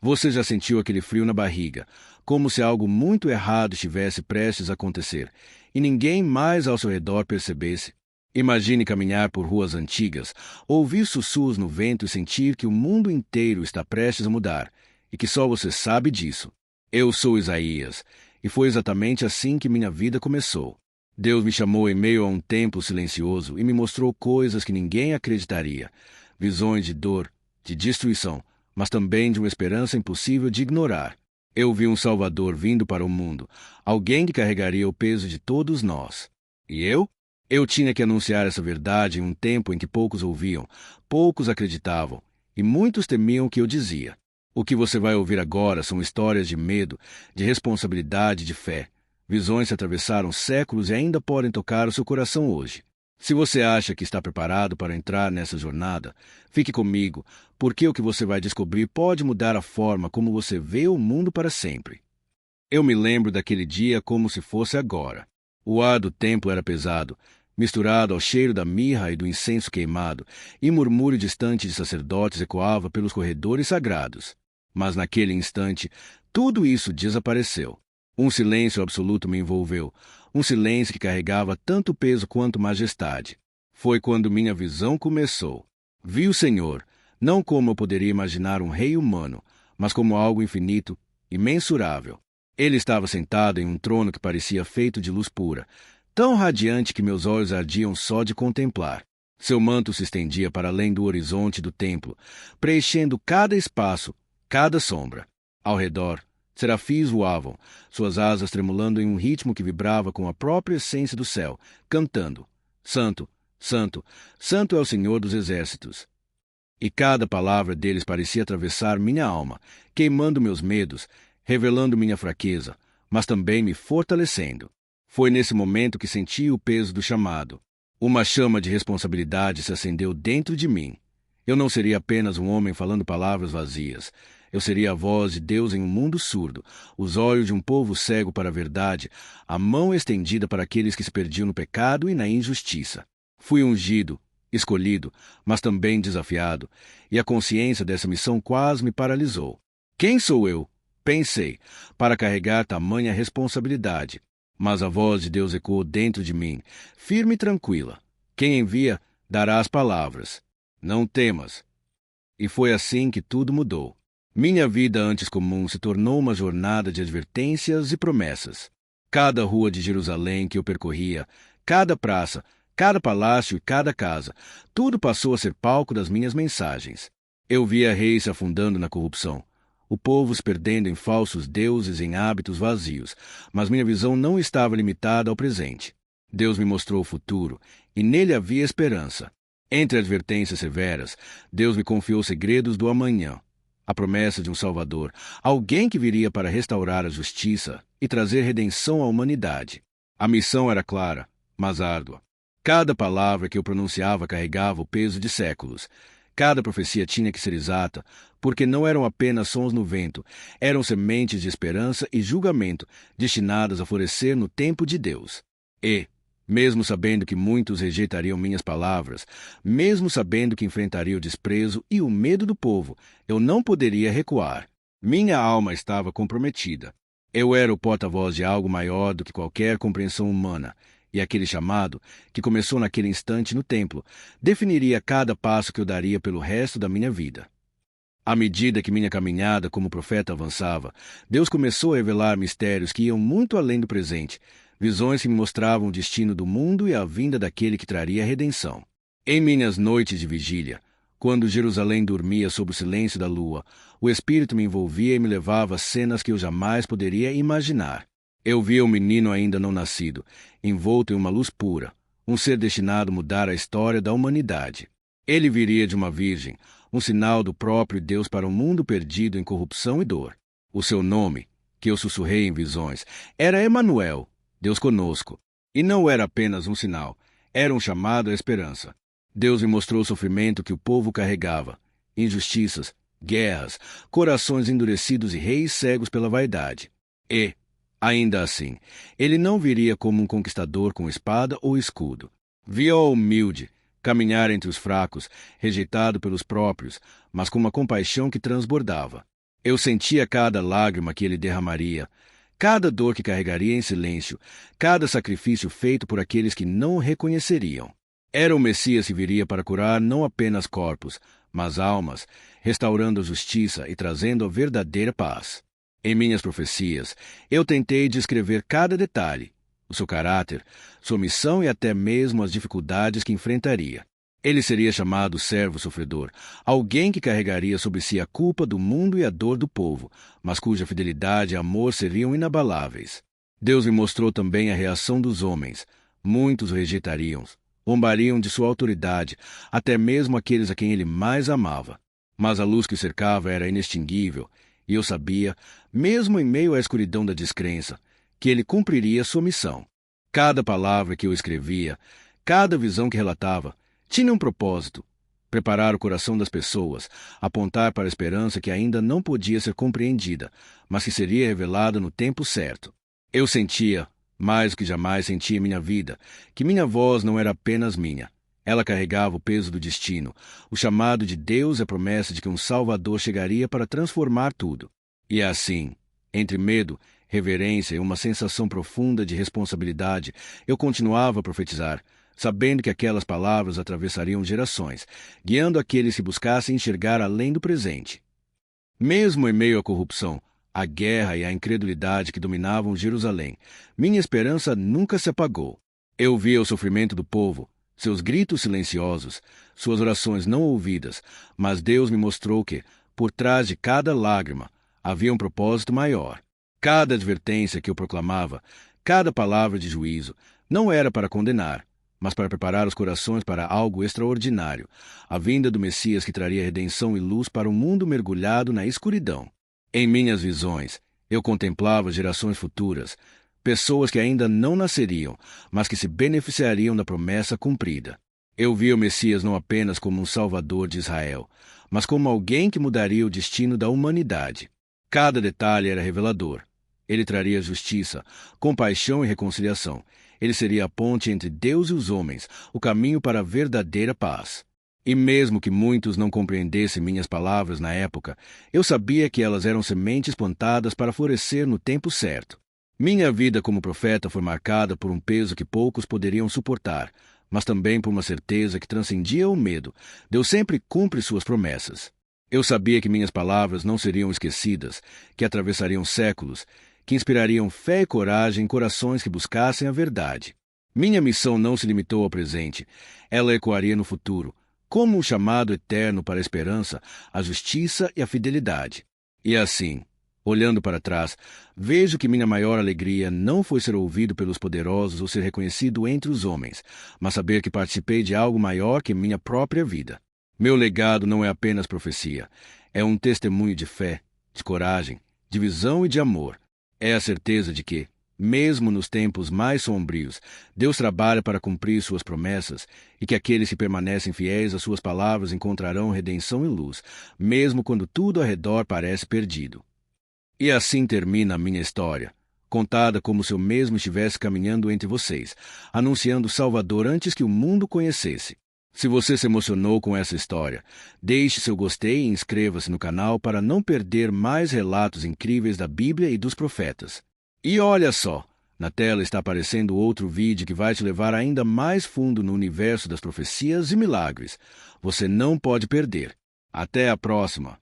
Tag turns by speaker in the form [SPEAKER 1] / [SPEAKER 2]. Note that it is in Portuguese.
[SPEAKER 1] Você já sentiu aquele frio na barriga, como se algo muito errado estivesse prestes a acontecer, e ninguém mais ao seu redor percebesse? Imagine caminhar por ruas antigas, ouvir sussurros no vento e sentir que o mundo inteiro está prestes a mudar, e que só você sabe disso. Eu sou Isaías, e foi exatamente assim que minha vida começou. Deus me chamou em meio a um templo silencioso e me mostrou coisas que ninguém acreditaria, visões de dor, de destruição, mas também de uma esperança impossível de ignorar. Eu vi um Salvador vindo para o mundo, alguém que carregaria o peso de todos nós. E eu? Eu tinha que anunciar essa verdade em um tempo em que poucos ouviam, poucos acreditavam, e muitos temiam o que eu dizia. O que você vai ouvir agora são histórias de medo, de responsabilidade e de fé. Visões que atravessaram séculos e ainda podem tocar o seu coração hoje. Se você acha que está preparado para entrar nessa jornada, fique comigo, porque o que você vai descobrir pode mudar a forma como você vê o mundo para sempre. Eu me lembro daquele dia como se fosse agora. O ar do templo era pesado, misturado ao cheiro da mirra e do incenso queimado, e murmúrio distante de sacerdotes ecoava pelos corredores sagrados. Mas naquele instante, tudo isso desapareceu. Um silêncio absoluto me envolveu, um silêncio que carregava tanto peso quanto majestade. Foi quando minha visão começou. Vi o Senhor, não como eu poderia imaginar um rei humano, mas como algo infinito, imensurável. Ele estava sentado em um trono que parecia feito de luz pura, tão radiante que meus olhos ardiam só de contemplar. Seu manto se estendia para além do horizonte do templo, preenchendo cada espaço, cada sombra. Ao redor, serafins voavam, suas asas tremulando em um ritmo que vibrava com a própria essência do céu, cantando: Santo, Santo, Santo é o Senhor dos Exércitos. E cada palavra deles parecia atravessar minha alma, queimando meus medos, revelando minha fraqueza, mas também me fortalecendo. Foi nesse momento que senti o peso do chamado. Uma chama de responsabilidade se acendeu dentro de mim. Eu não seria apenas um homem falando palavras vazias. Eu seria a voz de Deus em um mundo surdo, os olhos de um povo cego para a verdade, a mão estendida para aqueles que se perdiam no pecado e na injustiça. Fui ungido, escolhido, mas também desafiado, e a consciência dessa missão quase me paralisou. Quem sou eu? Pensei, para carregar tamanha responsabilidade. Mas a voz de Deus ecoou dentro de mim, firme e tranquila. Quem envia, dará as palavras. Não temas. E foi assim que tudo mudou. Minha vida antes comum se tornou uma jornada de advertências e promessas. Cada rua de Jerusalém que eu percorria, cada praça, cada palácio e cada casa, tudo passou a ser palco das minhas mensagens. Eu via reis se afundando na corrupção, o povo se perdendo em falsos deuses, em hábitos vazios, mas minha visão não estava limitada ao presente. Deus me mostrou o futuro, e nele havia esperança. Entre advertências severas, Deus me confiou segredos do amanhã, a promessa de um Salvador, alguém que viria para restaurar a justiça e trazer redenção à humanidade. A missão era clara, mas árdua. Cada palavra que eu pronunciava carregava o peso de séculos. Cada profecia tinha que ser exata, porque não eram apenas sons no vento, eram sementes de esperança e julgamento, destinadas a florescer no tempo de Deus. E, mesmo sabendo que muitos rejeitariam minhas palavras, mesmo sabendo que enfrentaria o desprezo e o medo do povo, eu não poderia recuar. Minha alma estava comprometida. Eu era o porta-voz de algo maior do que qualquer compreensão humana, e aquele chamado, que começou naquele instante no templo, definiria cada passo que eu daria pelo resto da minha vida. À medida que minha caminhada como profeta avançava, Deus começou a revelar mistérios que iam muito além do presente, visões que me mostravam o destino do mundo e a vinda daquele que traria a redenção. Em minhas noites de vigília, quando Jerusalém dormia sob o silêncio da lua, o Espírito me envolvia e me levava a cenas que eu jamais poderia imaginar. Eu via um menino ainda não nascido, envolto em uma luz pura, um ser destinado a mudar a história da humanidade. Ele viria de uma virgem, um sinal do próprio Deus para um mundo perdido em corrupção e dor. O seu nome, que eu sussurrei em visões, era Emanuel, Deus conosco. E não era apenas um sinal, era um chamado à esperança. Deus me mostrou o sofrimento que o povo carregava, injustiças, guerras, corações endurecidos e reis cegos pela vaidade. E, ainda assim, ele não viria como um conquistador com espada ou escudo. Via-o humilde, caminhar entre os fracos, rejeitado pelos próprios, mas com uma compaixão que transbordava. Eu sentia cada lágrima que ele derramaria, cada dor que carregaria em silêncio, cada sacrifício feito por aqueles que não o reconheceriam. Era o Messias que viria para curar não apenas corpos, mas almas, restaurando a justiça e trazendo a verdadeira paz. Em minhas profecias, eu tentei descrever cada detalhe, o seu caráter, sua missão e até mesmo as dificuldades que enfrentaria. Ele seria chamado servo sofredor, alguém que carregaria sobre si a culpa do mundo e a dor do povo, mas cuja fidelidade e amor seriam inabaláveis. Deus me mostrou também a reação dos homens. Muitos o rejeitariam, zombariam de sua autoridade, até mesmo aqueles a quem ele mais amava. Mas a luz que o cercava era inextinguível, e eu sabia, mesmo em meio à escuridão da descrença, que ele cumpriria sua missão. Cada palavra que eu escrevia, cada visão que relatava, tinha um propósito: preparar o coração das pessoas, apontar para a esperança que ainda não podia ser compreendida, mas que seria revelada no tempo certo. Eu sentia, mais do que jamais senti em minha vida, que minha voz não era apenas minha. Ela carregava o peso do destino, o chamado de Deus e a promessa de que um Salvador chegaria para transformar tudo. E assim, entre medo, reverência e uma sensação profunda de responsabilidade, eu continuava a profetizar, sabendo que aquelas palavras atravessariam gerações, guiando aqueles que buscassem enxergar além do presente. Mesmo em meio à corrupção, à guerra e à incredulidade que dominavam Jerusalém, minha esperança nunca se apagou. Eu via o sofrimento do povo, seus gritos silenciosos, suas orações não ouvidas, mas Deus me mostrou que, por trás de cada lágrima, havia um propósito maior. Cada advertência que eu proclamava, cada palavra de juízo, não era para condenar, mas para preparar os corações para algo extraordinário, a vinda do Messias que traria redenção e luz para um mundo mergulhado na escuridão. Em minhas visões, eu contemplava gerações futuras, pessoas que ainda não nasceriam, mas que se beneficiariam da promessa cumprida. Eu via o Messias não apenas como um salvador de Israel, mas como alguém que mudaria o destino da humanidade. Cada detalhe era revelador. Ele traria justiça, compaixão e reconciliação. Ele seria a ponte entre Deus e os homens, o caminho para a verdadeira paz. E mesmo que muitos não compreendessem minhas palavras na época, eu sabia que elas eram sementes plantadas para florescer no tempo certo. Minha vida como profeta foi marcada por um peso que poucos poderiam suportar, mas também por uma certeza que transcendia o medo. Deus sempre cumpre suas promessas. Eu sabia que minhas palavras não seriam esquecidas, que atravessariam séculos, que inspirariam fé e coragem em corações que buscassem a verdade. Minha missão não se limitou ao presente, ela ecoaria no futuro, como um chamado eterno para a esperança, a justiça e a fidelidade. E assim, olhando para trás, vejo que minha maior alegria não foi ser ouvido pelos poderosos ou ser reconhecido entre os homens, mas saber que participei de algo maior que minha própria vida. Meu legado não é apenas profecia, é um testemunho de fé, de coragem, de visão e de amor. É a certeza de que, mesmo nos tempos mais sombrios, Deus trabalha para cumprir suas promessas e que aqueles que permanecem fiéis às suas palavras encontrarão redenção e luz, mesmo quando tudo ao redor parece perdido. E assim termina a minha história, contada como se eu mesmo estivesse caminhando entre vocês, anunciando o Salvador antes que o mundo conhecesse. Se você se emocionou com essa história, deixe seu gostei e inscreva-se no canal para não perder mais relatos incríveis da Bíblia e dos profetas. E olha só, na tela está aparecendo outro vídeo que vai te levar ainda mais fundo no universo das profecias e milagres. Você não pode perder. Até a próxima!